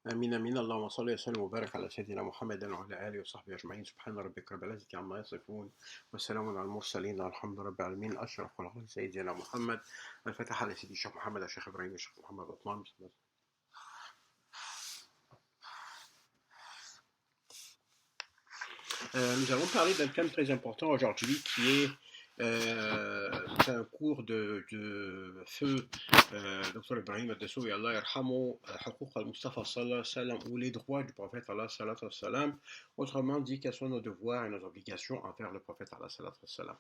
آمين آمين اللهم صل وسلم وبارك على سيدنا محمد وعلى آله وصحبه أجمعين سبحان ربك رب العزة عما يصفون وسلام على المرسلين والحمد رب العالمين أشرف خلق سيدنا محمد الفتح على سيدي الشيخ محمد الشيخ إبراهيم الشيخ محمد عثمان بسم الله. Nous allons parler d'un thème très important aujourd'hui qui est un cours de feu Dr Ibrahim Adessou et Allah yarhamu Huquq al-Mustafa sallallahu alayhi wa sallam ou les droits du prophète Allah sallallahu alayhi wa sallam, autrement dit quels sont nos devoirs et nos obligations envers le prophète Allah sallallahu alayhi wa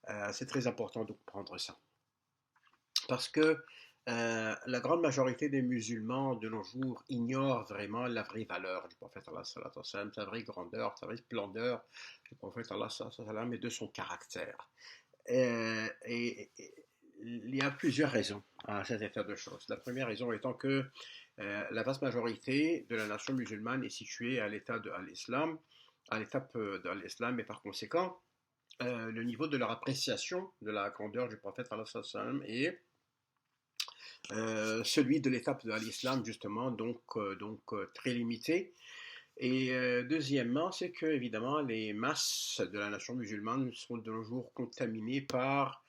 sallam. C'est très important de comprendre ça parce que la grande majorité des musulmans de nos jours ignorent vraiment la vraie valeur du prophète Allah sallallahu alayhi wa sallam, sa vraie grandeur, sa vraie splendeur du prophète Allah sallallahu alayhi wa sallam et de son caractère. Et il y a plusieurs raisons à cet état de choses. La première raison étant que la vaste majorité de la nation musulmane est située à l'état de l'islam, à l'étape de l'islam, et par conséquent, le niveau de leur appréciation de la grandeur du prophète Allah sallallahu alayhi wa sallam est celui de l'étape de l'islam justement, donc très limité. Et deuxièmement, c'est que évidemment les masses de la nation musulmane sont de nos jours contaminées par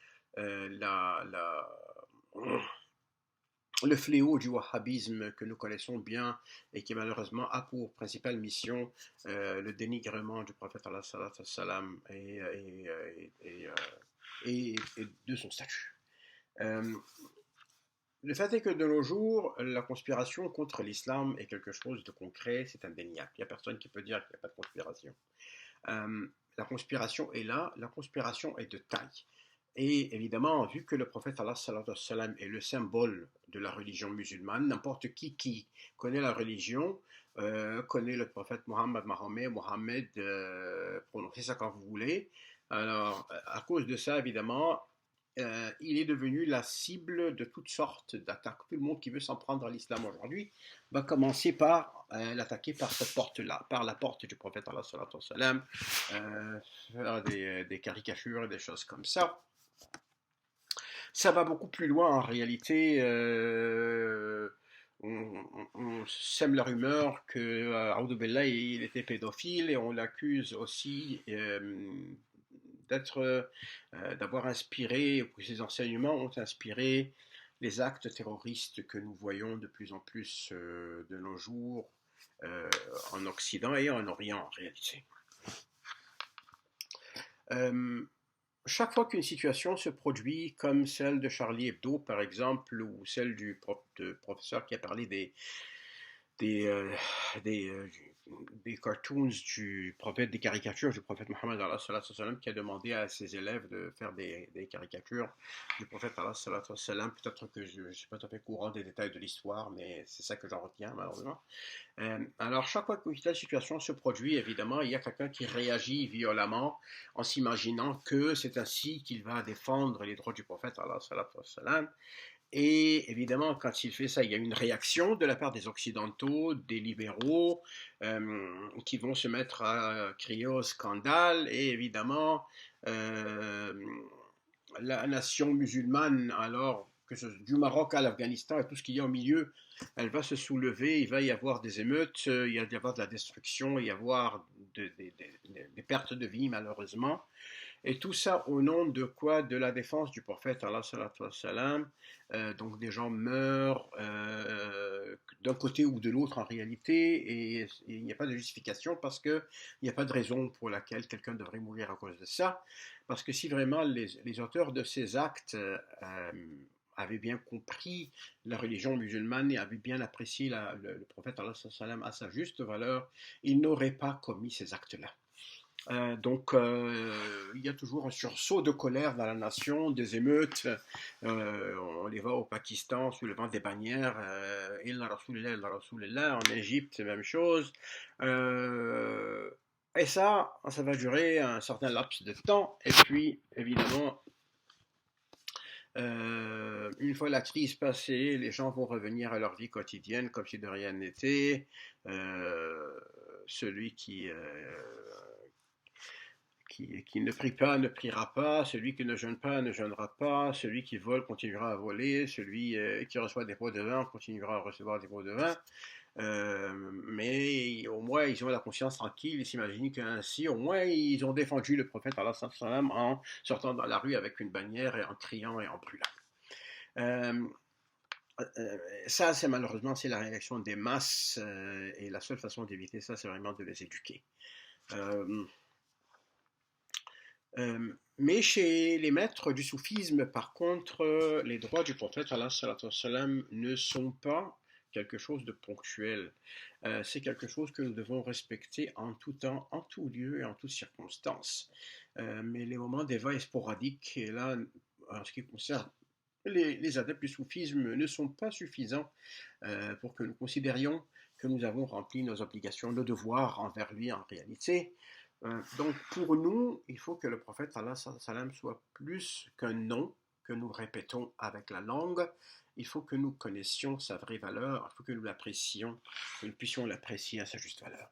le fléau du wahhabisme que nous connaissons bien et qui malheureusement a pour principale mission le dénigrement du prophète Allah sallallahu alayhi wa sallam et de son statut. Le fait est que de nos jours, la conspiration contre l'islam est quelque chose de concret, c'est indéniable. Il n'y a personne qui peut dire qu'il n'y a pas de conspiration. La conspiration est là, la conspiration est de taille. Et évidemment, vu que le prophète Allah sallallahu alayhi wa sallam est le symbole de la religion musulmane, n'importe qui connaît la religion connaît le prophète Mohammed, prononcez ça quand vous voulez. Alors, à cause de ça, évidemment, il est devenu la cible de toutes sortes d'attaques. Tout le monde qui veut s'en prendre à l'islam aujourd'hui va commencer par l'attaquer par cette porte-là, par la porte du prophète Allah sallallahu alayhi wa sallam, faire des caricatures et des choses comme ça. Ça va beaucoup plus loin en réalité. On sème la rumeur que Aoudou Billah il était pédophile et on l'accuse aussi d'avoir inspiré, ou que ses enseignements ont inspiré les actes terroristes que nous voyons de plus en plus de nos jours en Occident et en Orient en réalité. Chaque fois qu'une situation se produit, comme celle de Charlie Hebdo par exemple, ou celle du professeur qui a parlé des cartoons du prophète, des caricatures du prophète Mohammed qui a demandé à ses élèves de faire des caricatures du prophète. Peut-être que je ne suis pas tout à fait courant des détails de l'histoire, mais c'est ça que j'en retiens malheureusement. Alors chaque fois qu'une telle situation se produit, évidemment, il y a quelqu'un qui réagit violemment en s'imaginant que c'est ainsi qu'il va défendre les droits du prophète. Et évidemment, quand il fait ça, il y a une réaction de la part des Occidentaux, des libéraux, qui vont se mettre à crier au scandale. Et évidemment, la nation musulmane, alors que du Maroc à l'Afghanistan et tout ce qu'il y a au milieu, elle va se soulever, il va y avoir des émeutes, il va y avoir de la destruction, il va y avoir des pertes de vie malheureusement. Et tout ça au nom de quoi? De la défense du prophète Allah sallallahu alayhi wa sallam. Donc des gens meurent d'un côté ou de l'autre en réalité, et il n'y a pas de justification parce qu'il n'y a pas de raison pour laquelle quelqu'un devrait mourir à cause de ça. Parce que si vraiment les auteurs de ces actes avaient bien compris la religion musulmane et avaient bien apprécié le prophète Allah sallallahu alayhi wa sallam à sa juste valeur, ils n'auraient pas commis ces actes-là. Donc, il y a toujours un sursaut de colère dans la nation, des émeutes. On les voit au Pakistan sous le vent des bannières. Il Rasulullah, en Égypte, c'est la même chose. Et ça va durer un certain laps de temps. Et puis, évidemment, une fois la crise passée, les gens vont revenir à leur vie quotidienne comme si de rien n'était. Celui qui ne prie pas ne priera pas, celui qui ne jeûne pas ne jeûnera pas, celui qui vole continuera à voler, celui qui reçoit des pots de vin continuera à recevoir des pots de vin. Mais au moins ils ont la conscience tranquille, ils s'imaginent qu'ainsi au moins ils ont défendu le prophète Allah sallam en sortant dans la rue avec une bannière et en criant et en brûlant. Ça, c'est malheureusement, c'est la réaction des masses et la seule façon d'éviter ça, c'est vraiment de les éduquer. Mais chez les maîtres du soufisme, par contre, les droits du prophète sallam, ne sont pas quelque chose de ponctuel. C'est quelque chose que nous devons respecter en tout temps, en tout lieu et en toutes circonstances. Mais les moments d'éveil sporadiques, et là, en ce qui concerne les adeptes du soufisme, ne sont pas suffisants pour que nous considérions que nous avons rempli nos obligations, nos devoirs envers lui en réalité. Donc pour nous, il faut que le prophète sallam soit plus qu'un nom que nous répétons avec la langue. Il faut que nous connaissions sa vraie valeur, il faut que nous l'apprécions, que nous puissions l'apprécier à sa juste valeur.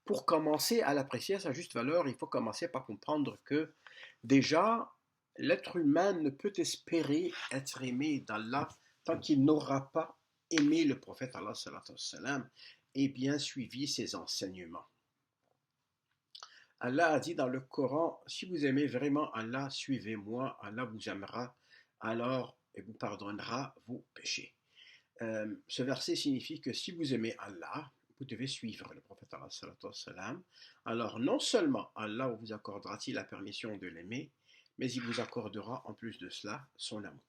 Pour commencer à l'apprécier à sa juste valeur, il faut commencer par comprendre que déjà, l'être humain ne peut espérer être aimé d'Allah tant qu'il n'aura pas aimé le prophète Allah sallam et bien suivi ses enseignements. Allah a dit dans le Coran, si vous aimez vraiment Allah, suivez-moi, Allah vous aimera, alors et vous pardonnera vos péchés. Ce verset signifie que si vous aimez Allah, vous devez suivre le prophète sallam. Alors non seulement Allah vous accordera-t-il la permission de l'aimer, mais il vous accordera en plus de cela son amour.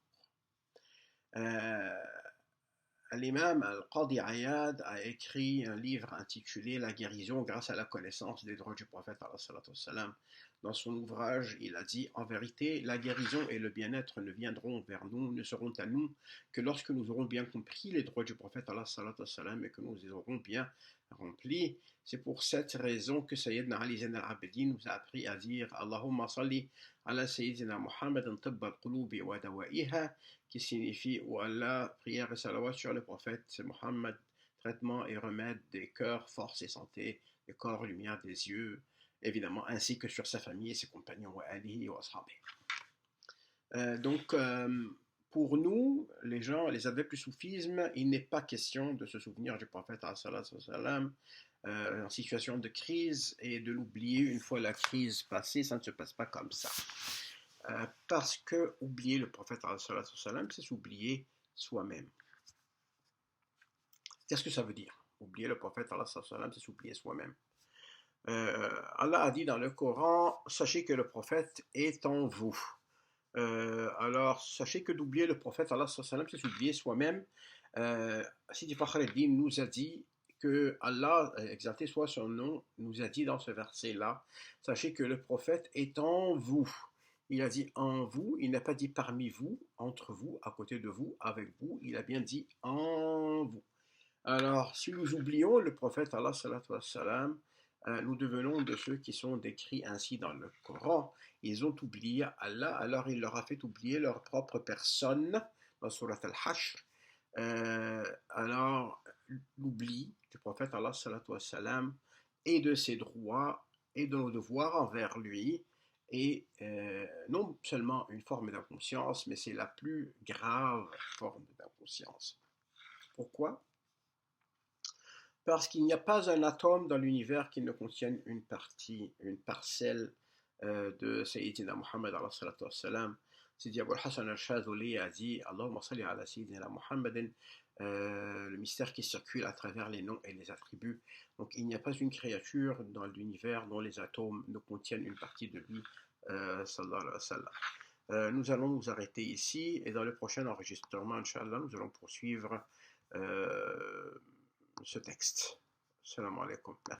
L'imam Al-Qadi Ayad a écrit un livre intitulé La guérison grâce à la connaissance des droits du prophète sallam. Dans son ouvrage, il a dit: en vérité, la guérison et le bien-être ne viendront vers nous, ne seront à nous que lorsque nous aurons bien compris les droits du prophète sallam et que nous les aurons bien remplis. C'est pour cette raison que Sayyidina Ali Zain al-Abidin nous a appris à dire Allahumma salli ala Sayyidina Muhammadan tabbal qulubi wa dawa'iha, qui signifie oh Allah, prière et salawat sur le prophète Muhammad, traitement et remède des cœurs, force et santé, des corps, lumière des yeux, évidemment, ainsi que sur sa famille et ses compagnons, wa alihi wa ashabi. Donc, pour nous, les gens, les adeptes du soufisme, il n'est pas question de se souvenir du prophète sallam en situation de crise et de l'oublier une fois la crise passée. Ça ne se passe pas comme ça. Parce que oublier le prophète sallam, c'est s'oublier soi-même. Qu'est-ce que ça veut dire? Oublier le prophète sallam, c'est s'oublier soi-même. Allah a dit dans le Coran, sachez que le prophète est en vous. Alors, sachez que d'oublier le prophète sallam, c'est s'oublier soi-même. Sidi Fakhr al-Din nous a dit que Allah, exalté soit son nom, nous a dit dans ce verset-là, sachez que le prophète est en vous. Il a dit en vous, il n'a pas dit parmi vous, entre vous, à côté de vous, avec vous, il a bien dit en vous. Alors, si nous oublions le prophète Allah sallam, nous devenons de ceux qui sont décrits ainsi dans le Coran. Ils ont oublié Allah, alors il leur a fait oublier leur propre personne dans Surat Al-Hashr. Alors, l'oubli du prophète Allah sallam et de ses droits et de nos devoirs envers lui est non seulement une forme d'inconscience, mais c'est la plus grave forme d'inconscience. Pourquoi? Parce qu'il n'y a pas un atome dans l'univers qui ne contienne une partie, une parcelle de Sayyidina Muhammad alayhi salatu wassalam. Sidi Abul Hassan al-Shadhili a dit Allahumma salli ala Sayyidina Muhammadin, le mystère qui circule à travers les noms et les attributs. Donc il n'y a pas une créature dans l'univers dont les atomes ne contiennent une partie de lui, sallallahu alayhi wa sallam. Nous allons nous arrêter ici et dans le prochain enregistrement, Inch'Allah, nous allons poursuivre ce texte. Salam alaikum.